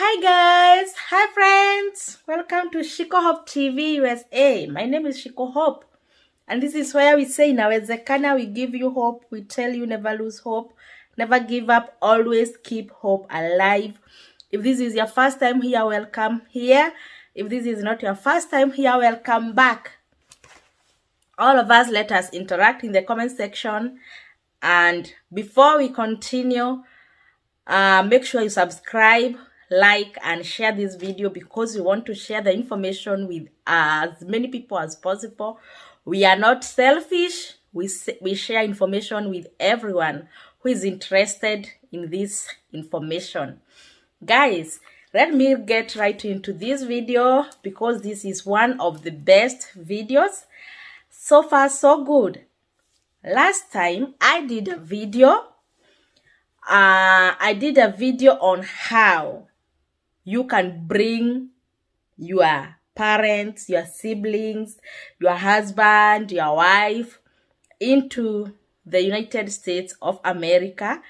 Hi guys, hi friends, welcome to Shiko Hope TV USA. My name is Shiko Hope, and this is where we say inawezekana, we give you hope, we tell you never lose hope, never give up, always keep hope alive. If this is your first time here, welcome here. If this is not your first time here, welcome back. All of us, let us interact in the comment section. And before we continue, make sure you subscribe, like, and share this video, because we want to share the information with as many people as possible. We are not selfish. We share information with everyone who is interested in this information. Guys, let me get right into this video, because this is one of the best videos. So far, so good. Last time I did a video on how you can bring your parents, your siblings, your husband, your wife into the United States of America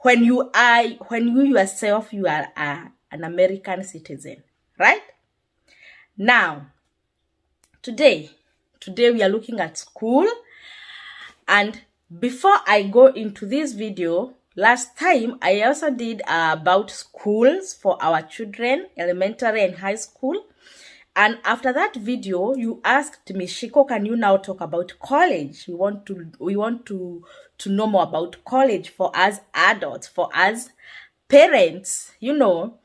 when you yourself you are an American citizen, right? Now, today we are looking at school. And before I go into this video, last time I also did about schools for our children, elementary and high school. And after that video, you asked me, Shiko, can you now talk about college? We want to know more about college for us adults, for us parents, you know.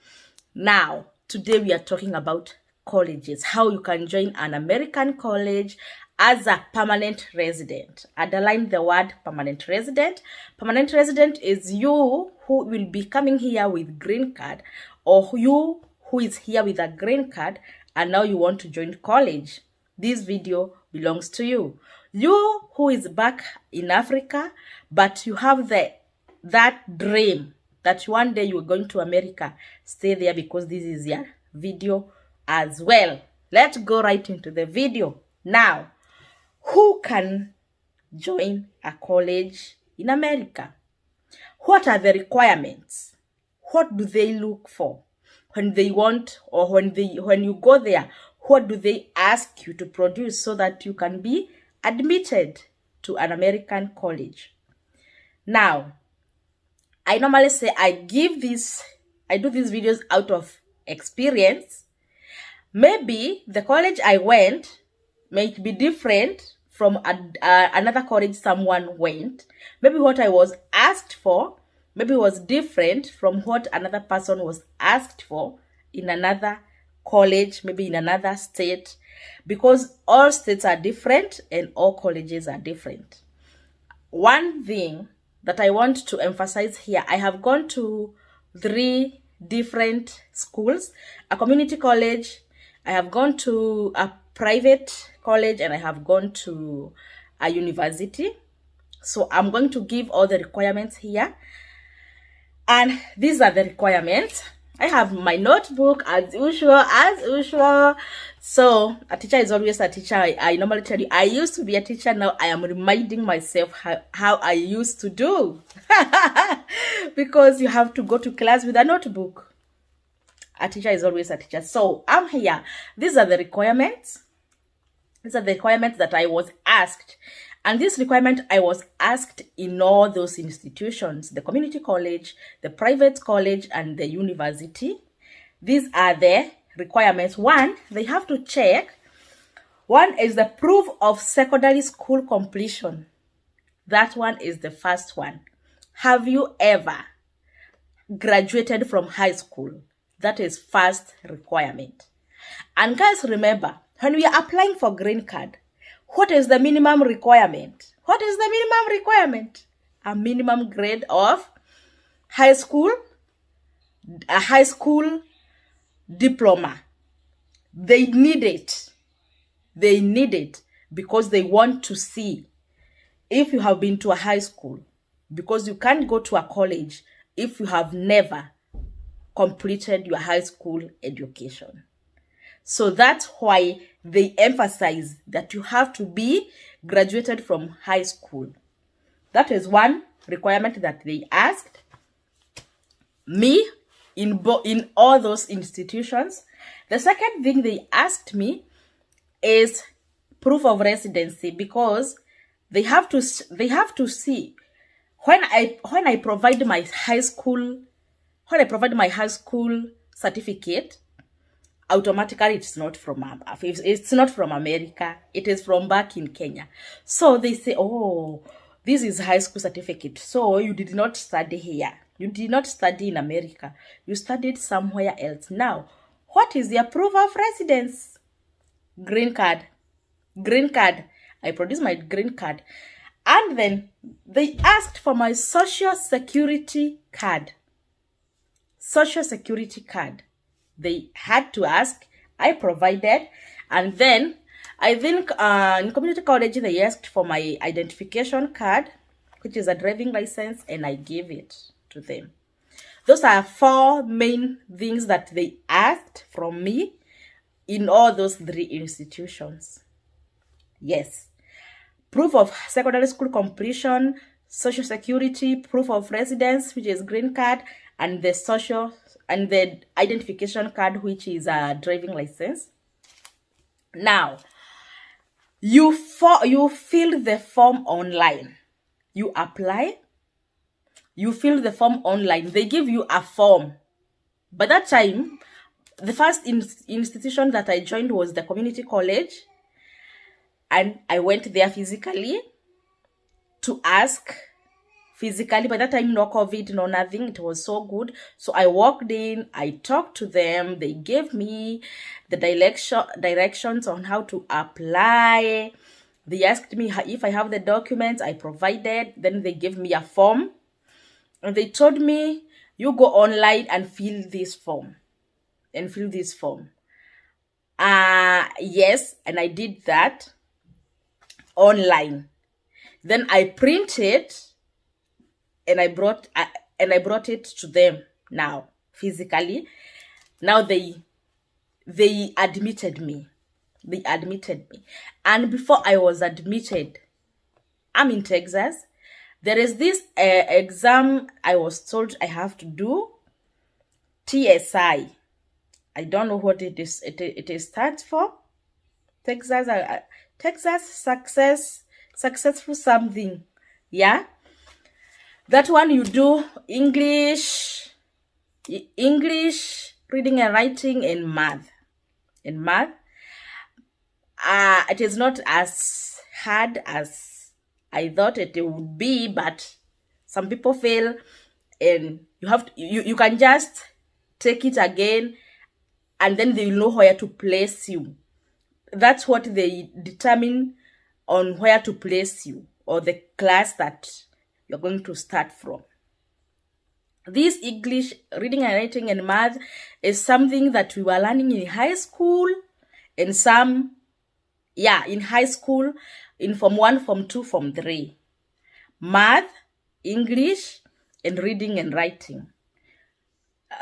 Now, today we are talking about colleges, how you can join an American college as a permanent resident. Underline the word permanent resident. Permanent resident is you who will be coming here with green card, or you who is here with a green card and now you want to join college. This video belongs to you. You who is back in Africa, but you have that dream that one day you are going to America. Stay there, because this is your video as well. Let's go right into the video. Now, who can join a college in America? What are the requirements? What do they look for when they want, or when you go there? What do they ask you to produce so that you can be admitted to an American college? Now, I normally say I do these videos out of experience. Maybe the college I went might be different from another college someone went. Maybe what I was asked for maybe was different from what another person was asked for in another college, maybe in another state, because all states are different and all colleges are different. One thing that I want to emphasize here, I have gone to 3 different schools: a community college, I have gone to a private college, and I have gone to a university. So I'm going to give all the requirements here. And these are the requirements. I have my notebook as usual. So a teacher is always a teacher. I normally tell you, I used to be a teacher. Now I am reminding myself how I used to do. Because you have to go to class with a notebook. A teacher is always a teacher. So I'm here. These are the requirements. These are the requirements that I was asked. And this requirement I was asked in all those institutions: the community college, the private college, and the university. These are the requirements. One, they have to check. One is the proof of secondary school completion. That one is the first one. Have you ever graduated from high school? That is first requirement. And guys, remember, when we are applying for green card, what is the minimum requirement? What is the minimum requirement? A minimum grade of high school, a high school diploma. They need it. They need it because they want to see if you have been to a high school, because you can't go to a college if you have never completed your high school education. So that's why they emphasize that you have to be graduated from high school. That is one requirement that they asked me in all those institutions. The second thing they asked me is proof of residency, because they have to see when I provide my high school certificate, automatically it's not from America, it is from back in Kenya. So they say, oh, this is high school certificate, so you did not study here, you did not study in America, you studied somewhere else. Now, what is your proof of residence? Green card. I produced my green card, and then they asked for my social security card. They had to ask. I provided. And then I think in community college they asked for my identification card, which is a driving license, and I gave it to them. Those are 4 main things that they asked from me in all those 3 institutions. Yes. Proof of secondary school completion, social security, proof of residence, which is green card, and the identification card, which is a driving license. Now, you fill the form online. You apply. You fill the form online. They give you a form. By that time, the first institution that I joined was the community college. And I went there physically to ask physically. By that time, no COVID, no nothing. It was so good. So I walked in, I talked to them. They gave me the directions on how to apply. They asked me if I have the documents. I provided. Then they gave me a form. And they told me, you go online and fill this form. Yes, and I did that online. Then I printed and I brought it to them now physically. Now they admitted me. And before I was admitted, I'm in Texas. There is this exam I was told I have to do, TSI. I don't know what it is. It stands for Texas successful something. Yeah, that one you do English, reading and writing, and math. It is not as hard as I thought it would be, but some people fail, and you can just take it again, and then they will know where to place you. That's what they determine on where to place you, or the class that you're going to start from. This English, reading and writing, and math is something that we were learning in high school, and in high school, in Form 1, Form 2, Form 3. Math, English, and reading and writing.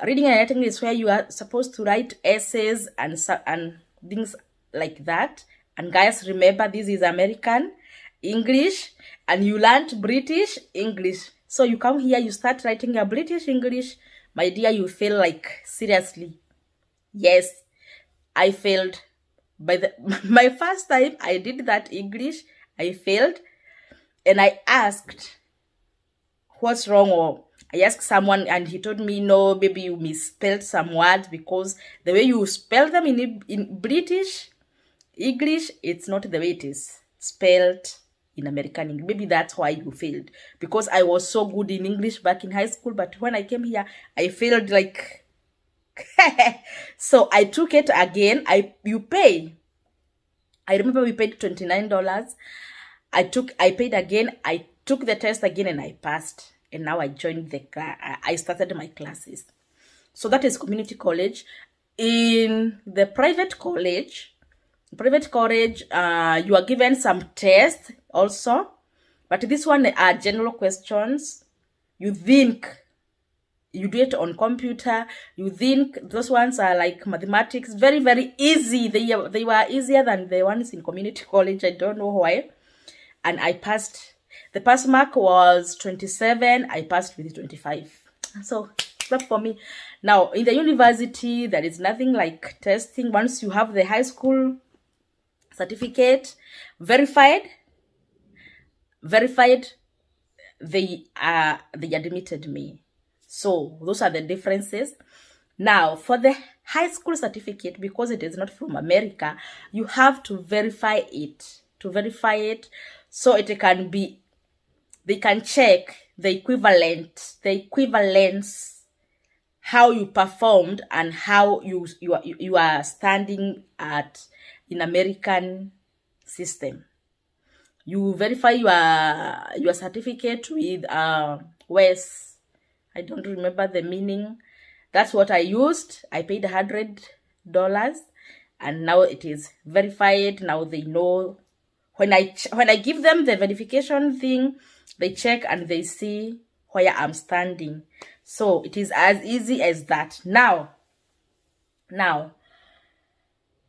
Reading and writing is where you are supposed to write essays and things like that. And guys, remember, this is American English, and you learned British English. So you come here, you start writing your British English. My dear, you fail, like, seriously. Yes, I failed. My first time I did that English, I failed. And I asked, what's wrong? Or I asked someone, and he told me, no, maybe you misspelled some words, because the way you spell them in British English, it's not the way it is spelled in American English. Maybe that's why you failed, because I was so good in English back in high school, but when I came here, I failed like so I took it again. You pay. I remember we paid $29. I paid again. I took the test again, and I passed. And now I joined I started my classes. So that is community college. In the private college, you are given some tests also, but this one are general questions. You think you do it on computer. You think those ones are like mathematics, very, very easy. They were easier than the ones in community college. I don't know why. And I passed. The pass mark was 27. I passed with 25. So Clap for me. Now, in the university, there is nothing like testing. Once you have the high school certificate verified, they admitted me. So those are the differences. Now, for the high school certificate, because it is not from America, you have to verify it. So it can be, they can check the equivalence, how you performed and how you are standing at in American system. You verify your certificate with WES. I don't remember the meaning. That's what I used. I paid $100, and now it is verified. Now they know. When I give them the verification thing, they check and they see where I'm standing. So it is as easy as that. Now,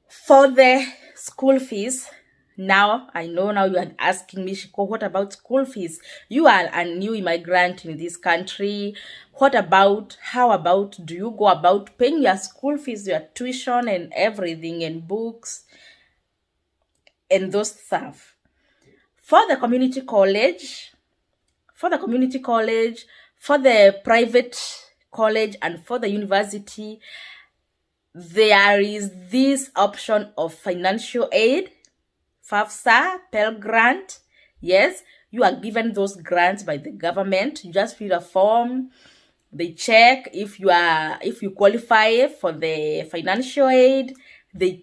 for the school fees, now I know now you are asking me, Shiko, what about school fees? You are a new immigrant in this country. How about do you go about paying your school fees, your tuition and everything, and books and those stuff? For the community college, for the private college, and for the university, there is this option of financial aid, Fafsa, Pell grant. Yes, you are given those grants by the government. You just fill a form. They check if you qualify for the financial aid. There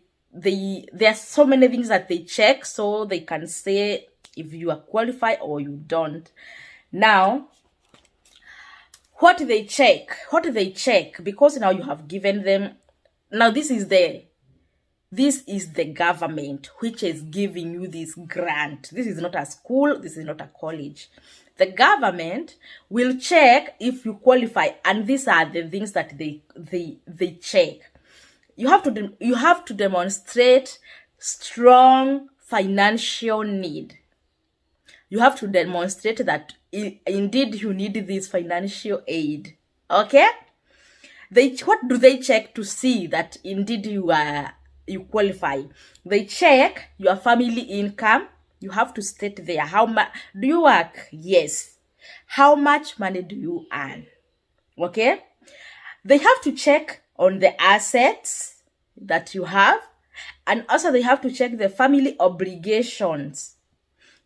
are so many things that they check, so they can say if you are qualified or you don't. Now, what do they check? Because now you have given them. Now this is the government which is giving you this grant. This is not a school. This is not a college. The government will check if you qualify, and these are the things that they check. You have to demonstrate strong financial need. You have to demonstrate that indeed you need this financial aid. Okay? What do they check to see that indeed you qualify? They check your family income. You have to state there how much do you work? Yes. How much money do you earn? Okay? They have to check on the assets that you have, and also they have to check the family obligations.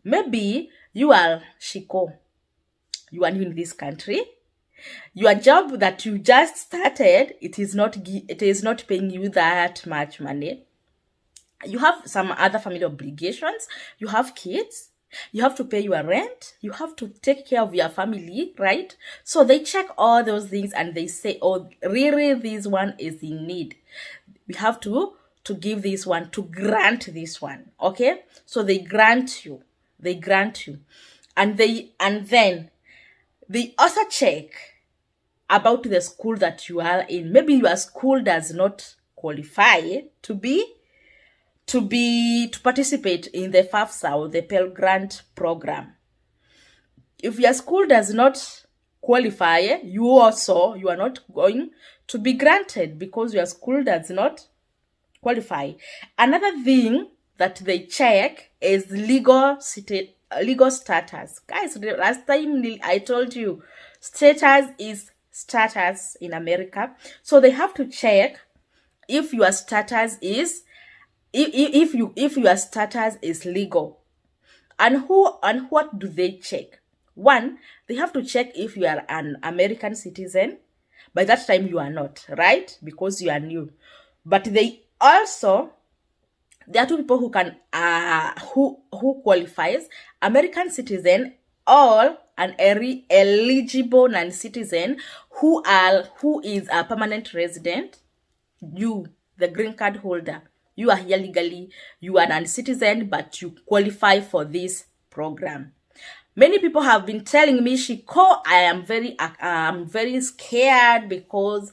Maybe you are Shiko. You are new in this country. Your job that you just started, it is not paying you that much money. You have some other family obligations. You have kids. You have to pay your rent. You have to take care of your family, right? So they check all those things and they say, oh, really, this one is in need. We have to give this one, to grant this one. Okay? So they grant you. And then they also check about the school that you are in. Maybe your school does not qualify to participate in the Fafsa or the Pell Grant program. If your school does not qualify, you are not going to be granted because your school does not qualify. Another thing that they check is legal status. Guys, last time I told you status is status in America. So they have to check if your status is if your status is legal. And what do they check? One, they have to check if you are an American citizen. By that time you are not, right? Because you are new. But there are two people who can who qualifies: American citizen or an eligible non-citizen who is a permanent resident. You, the green card holder, you are here legally. You are a non-citizen, but you qualify for this program. Many people have been telling me, Shiko, I'm very scared because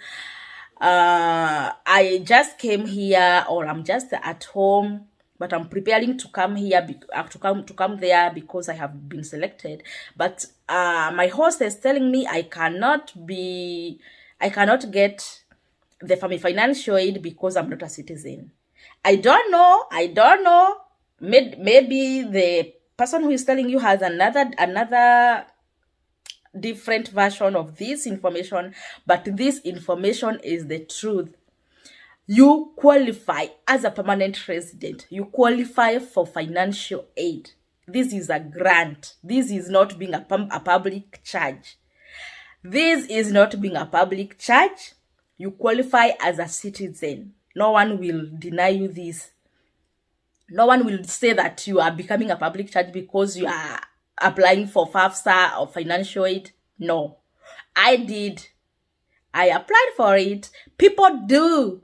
I just came here, or I'm just at home, but I'm preparing to come here, to come there because I have been selected. But my host is telling me I cannot I cannot get the family financial aid because I'm not a citizen. I don't know. Maybe the person who is telling you has another different version of this information, but this information is the truth. You qualify as a permanent resident. You qualify for financial aid. This is a grant. This is not being a public charge. This is not being a public charge. You qualify as a citizen. No one will deny you this. No one will say that you are becoming a public charge because you are applying for Fafsa or financial aid. No. I did. I applied for it. People do.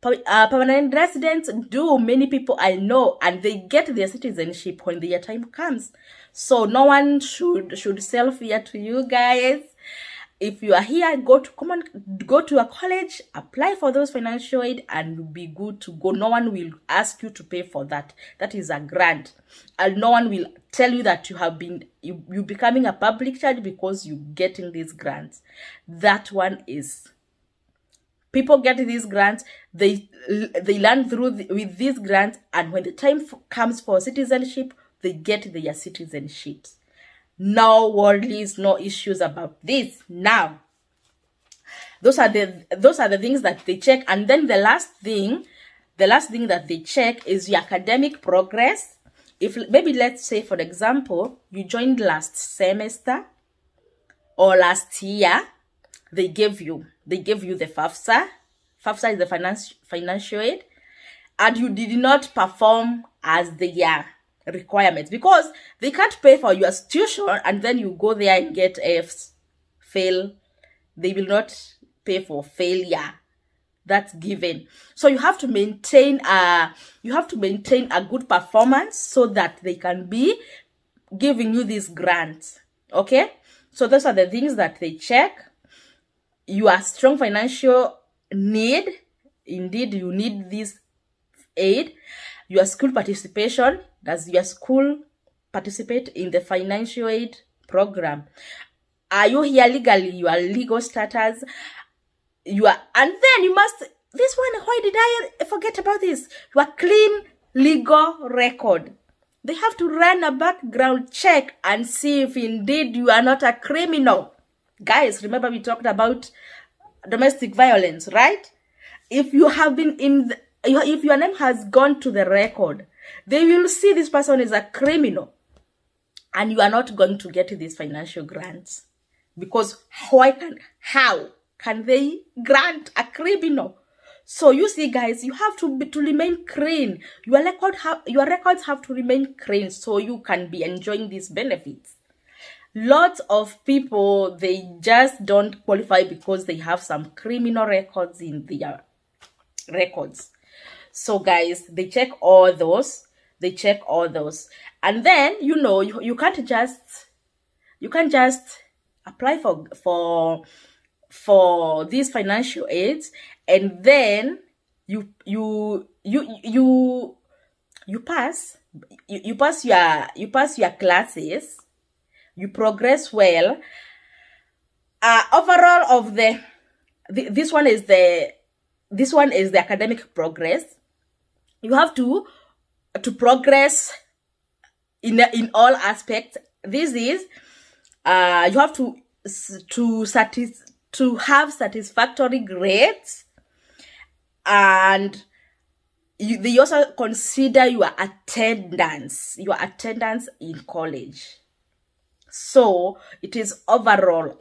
Permanent residents do. Many people I know, and they get their citizenship when their time comes. So no one should sell fear to you guys. If you are here, go to a college, apply for those financial aid, and you'll be good to go. No one will ask you to pay for that. That is a grant, and no one will tell you that you becoming a public charge because you getting these grants. That one is. People get these grants, they learn with these grants, and when the time comes for citizenship, they get their citizenships. No worries, no issues about this. Now, those are the things that they check, and then the last thing that they check is your academic progress. If maybe let's say, for example, you joined last semester or last year, they gave you the Fafsa. Fafsa is the financial aid, and you did not perform as their requirements because they can't pay for your tuition and then you go there and get F's, fail. They will not pay for failure. That's given. So you have to maintain a good performance so that they can be giving you these grants. Okay? So those are the things that they check. Your strong financial need. Indeed, you need this aid. Your school participation. Does your school participate in the financial aid program? Are you here legally? Your legal status. And then you must, this one, why did I forget about this? Your clean legal record. They have to run a background check and see if indeed you are not a criminal. Guys, remember we talked about domestic violence, right? If you have been if your name has gone to the record, they will see this person is a criminal, and you are not going to get these financial grants because how can they grant a criminal? So you see, guys, you have to remain clean. Your records have to remain clean so you can be enjoying these benefits. Lots of people, they just don't qualify because they have some criminal records in their records. So guys, they check all those. And then, you can't just apply for these financial aids and then you pass your classes, you progress well. Overall of this one is the academic progress. You have to progress in all aspects. This is you have to have satisfactory grades, and they also consider your attendance in college. So it is overall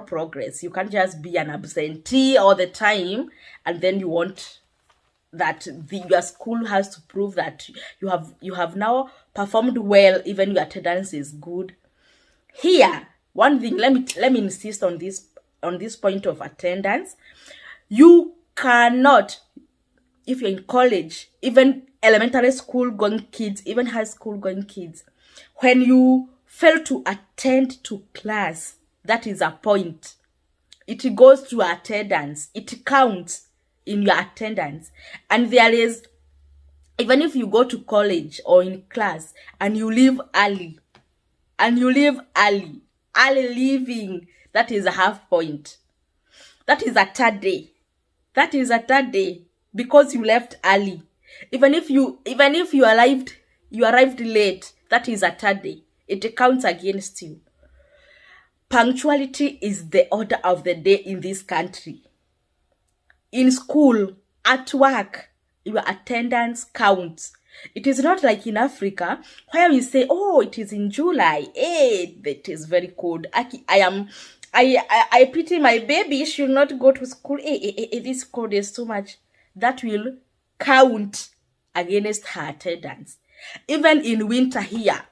progress. You can't just be an absentee all the time and then you want that your school has to prove that you have now performed well, even your attendance is good. Here, one thing, let me insist on this point of attendance. You cannot, if you're in college, even elementary school going kids, even high school going kids, when you fail to attend to class, that is a point. It goes to attendance. It counts in your attendance. And there is, even if you go to college or in class and you leave early, early leaving that is a half point. That is a third day. That is a third day because you left early. Even if you arrived late, that is a third day. It counts against you. Punctuality is the order of the day in this country. In school, at work, your attendance counts. It is not like in Africa where we say, oh, it is in July. Hey, that is very cold. I pity my baby. She will not go to school. This cold is too much. That will count against her attendance. Even in winter here,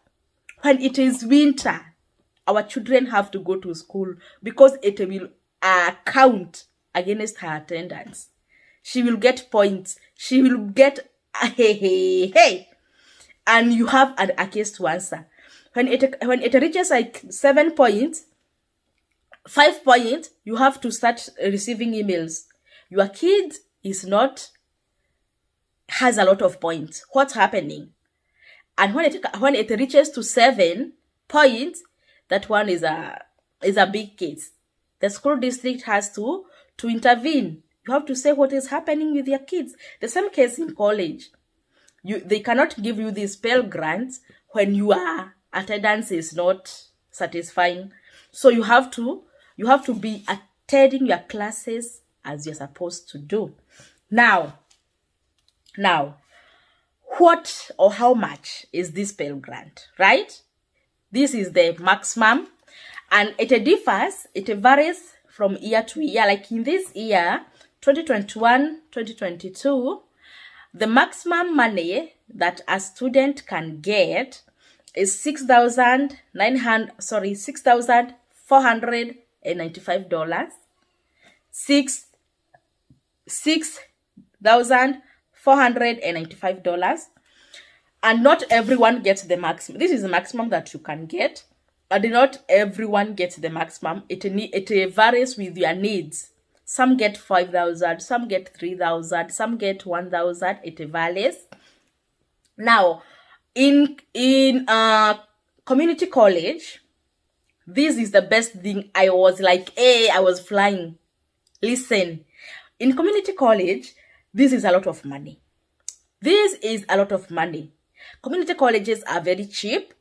when it is winter, our children have to go to school because it will count against her attendance. She will get points. She will get hey. And you have a case to answer. When it reaches like 7 points, 5 points, you have to start receiving emails. Your kid has a lot of points. What's happening? And when it reaches to 7 points, that one is a big case. The school district has to intervene. You have to say what is happening with your kids. The same case in college. They cannot give you these Pell grants when your attendance is not satisfying. So you have to be attending your classes as you're supposed to do. Now, what or how much is this Pell grant, right? This is the maximum, and it differs. It varies from year to year. Like in this year, 2021, 2022, the maximum money that a student can get is $6,495. $6,495. And not everyone gets the maximum. This is the maximum that you can get, but not everyone gets the maximum. It varies with your needs. Some get 5,000, some get 3,000, some get 1,000. It varies. Now, in community college, this is the best thing. I was like, hey, I was flying. Listen, in community college, this is a lot of money. This is a lot of money. Community colleges are very cheap,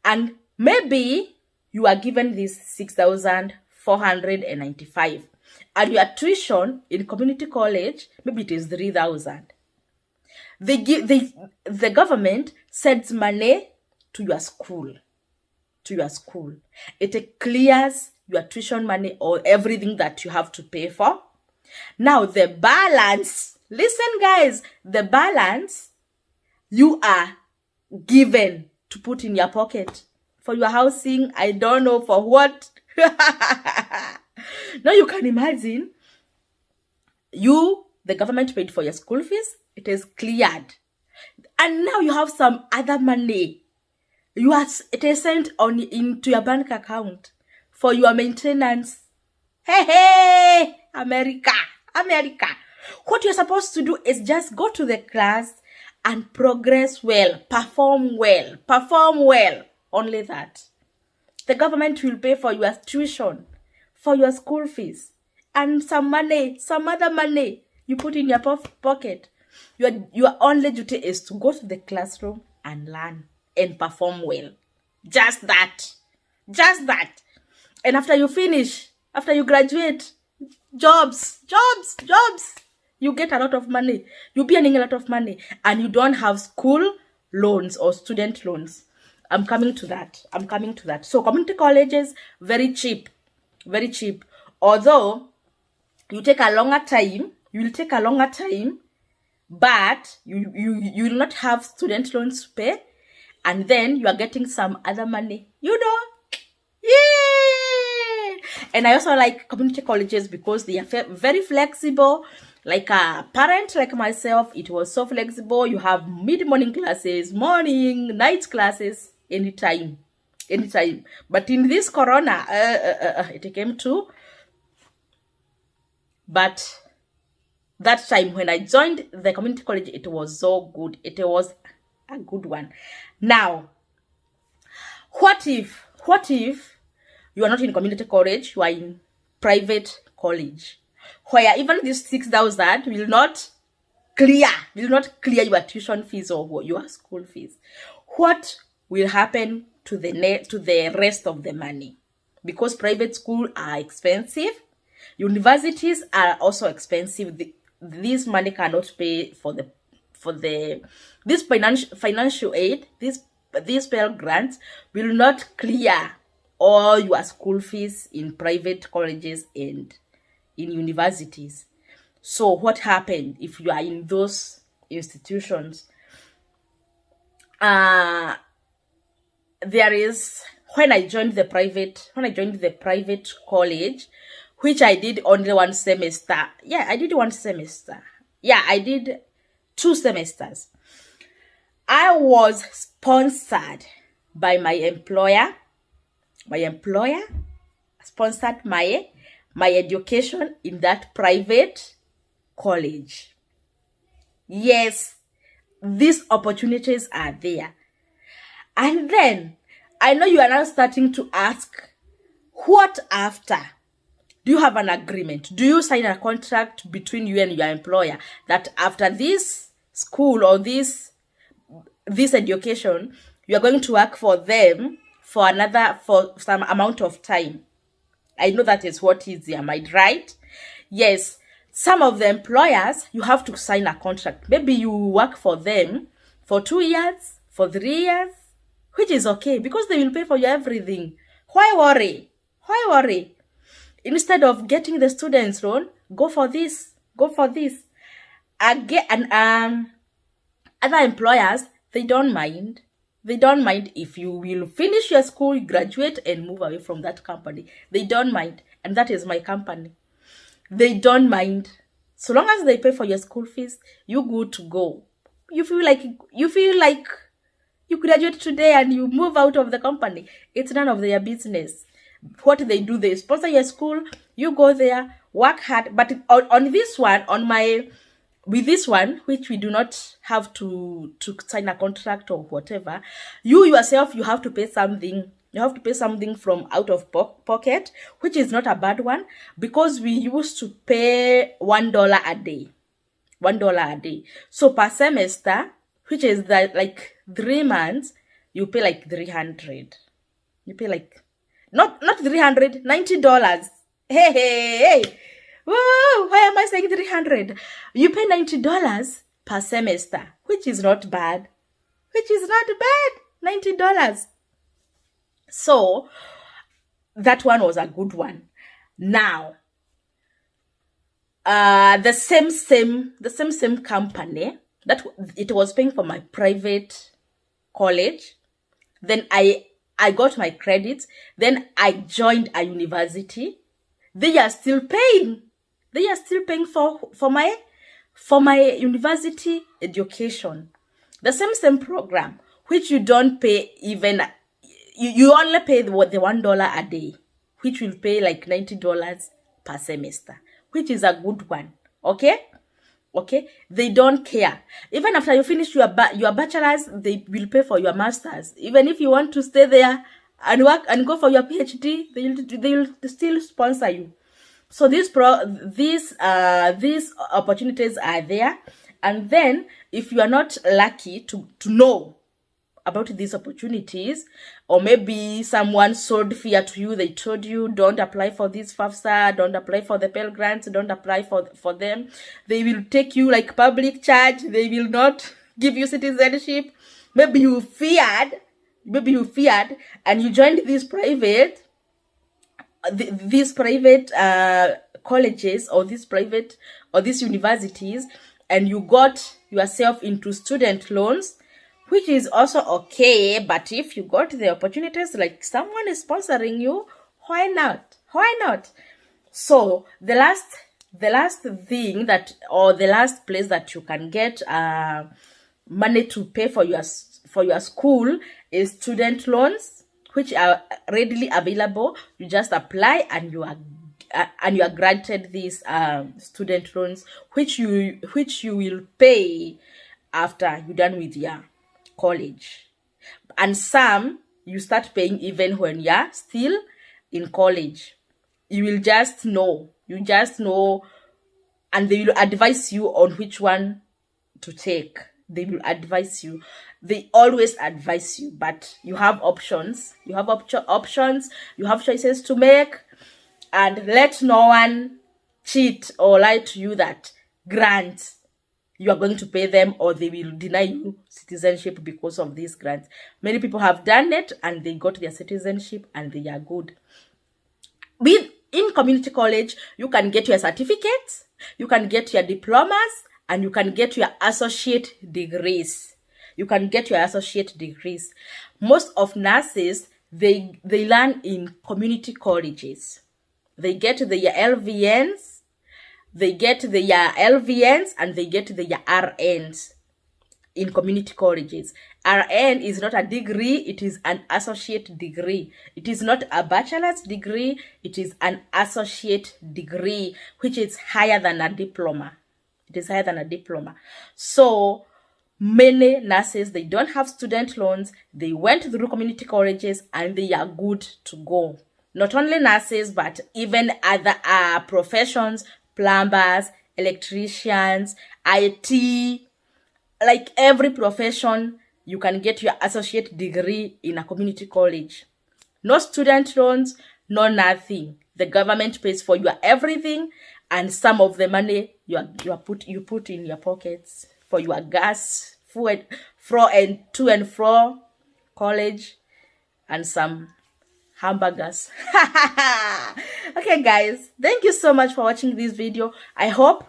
and maybe you are given this $6,495, and your tuition in community college, maybe it is 3,000. The government sends money to your school. It clears your tuition money or everything that you have to pay for. Now the balance, listen guys, the balance you are given to put in your pocket for your housing. I don't know for what. Now you can imagine, the government paid for your school fees. It is cleared. And now you have some other money. It is sent into your bank account for your maintenance. Hey, America. What you're supposed to do is just go to the class and progress well, perform well. Only that. The government will pay for your tuition, for your school fees, and some other money you put in your pocket. Your only duty is to go to the classroom and learn and perform well. Just that. And after you finish, after you graduate, jobs. You get a lot of money. You'll be earning a lot of money. And you don't have school loans or student loans. I'm coming to that. So community colleges, very cheap. Although you will take a longer time, but you will not have student loans to pay. And then you are getting some other money. Yeah! And I also like community colleges because they are very flexible. Like a parent like myself, it was so flexible. You have mid-morning classes, morning, night classes, anytime. But in this corona, it came to. But that time when I joined the community college, it was so good. It was a good one. Now, what if You are not in community college, you are in private college, where even this 6,000 will not clear your tuition fees or your school fees. What will happen to the rest of the money? Because private schools are expensive, universities are also expensive. This money cannot pay for this financial aid. These Pell grants will not clear all your school fees in private colleges and in universities. So what happened if you are in those institutions? There is when I joined the private college, which I did only one semester. Yeah, I did one semester. Yeah, I did 2 semesters. I was sponsored by my employer. My employer sponsored my education in that private college. Yes, these opportunities are there. And then I know you are now starting to ask, what after? Do you have an agreement? Do you sign a contract between you and your employer that after this school or this education, you are going to work for them for some amount of time? I know that is what is there, am I right? Yes. Some of the employers, you have to sign a contract. Maybe you work for them for 2 years, for 3 years, which is okay because they will pay for you everything. Why worry? Why worry? Instead of getting the students loan, go for this. Go for this. Again, other employers, they don't mind. They don't mind if you will finish your school, graduate, and move away from that company. They don't mind. And that is my company. They don't mind. So long as they pay for your school fees, you good to go. You feel like you graduate today and you move out of the company. It's none of their business. What they do, they sponsor your school, you go there, work hard. But on this one, with this one, which we do not have to sign a contract or whatever, you yourself, you have to pay something. You have to pay something from out of pocket, which is not a bad one, because we used to pay $1 a day. $1 a day. So per semester, which is like 3 months, you pay like 300. You pay like not 300, $90. Hey. Woo, why am I saying 300? You pay $90 per semester, which is not bad. $90. So that one was a good one. Now, the same company that it was paying for my private college. Then I got my credits. Then I joined a university. They are still paying. For my university education. The same program, which you don't pay even. You only pay the $1 a day, which will pay like $90 per semester, which is a good one. Okay? They don't care. Even after you finish your bachelor's, they will pay for your master's. Even if you want to stay there and work and go for your PhD, they will still sponsor you. So these opportunities are there. And then if you are not lucky to know about these opportunities, or maybe someone sold fear to you, they told you don't apply for this Fafsa, don't apply for the Pell grants, don't apply for them, they will take you like public charge, they will not give you citizenship. Maybe you feared and you joined these private colleges or these universities, and you got yourself into student loans, which is also okay. But if you got the opportunities, like someone is sponsoring you, why not? So the last thing the last place that you can get money to pay for your school is student loans, which are readily available. You just apply and you are granted these student loans, which you will pay after you're done with your college. And some you start paying even when you're still in college. You will just know. You just know, and they will advise you on which one to take. They will advise you. They always advise you, but you have options. You have options. You have choices to make, and let no one cheat or lie to you that grants you are going to pay them, or they will deny you citizenship because of these grants. Many people have done it and they got their citizenship and they are good. In community college, you can get your certificates, you can get your diplomas, and you can get your associate degrees. You can get your associate degrees. Most of nurses, they learn in community colleges. They get their LVNs, they get their LVNs, and they get their RNs in community colleges. RN is not a degree, it is an associate degree. It is not a bachelor's degree, it is an associate degree, which is higher than a diploma. It is higher than a diploma. So many nurses, they don't have student loans, they went through community colleges, and they are good to go. Not only nurses, but even other professions, plumbers, electricians, IT, like every profession, you can get your associate degree in a community college. No student loans, no nothing. The government pays for your everything, and some of the money you put in your pockets for your gas, food, to and fro college, and some hamburgers. Okay, guys, thank you so much for watching this video. I hope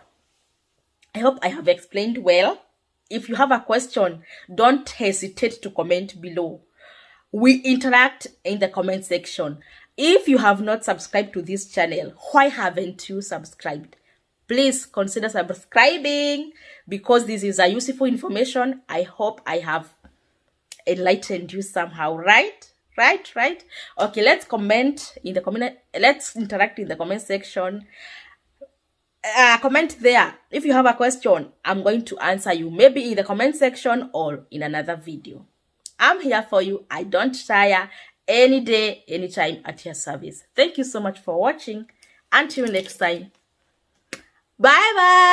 I have explained well. If you have a question, don't hesitate to comment below. We interact in the comment section. If you have not subscribed to this channel, why haven't you subscribed? Please consider subscribing, because this is a useful information. I hope I have enlightened you somehow, right? Okay, let's comment in the comment. Let's interact in the comment section. Comment there. If you have a question, I'm going to answer you, maybe in the comment section or in another video. I'm here for you. I don't tire. Any day, anytime, at your service. Thank you so much for watching. Until next time. Bye bye.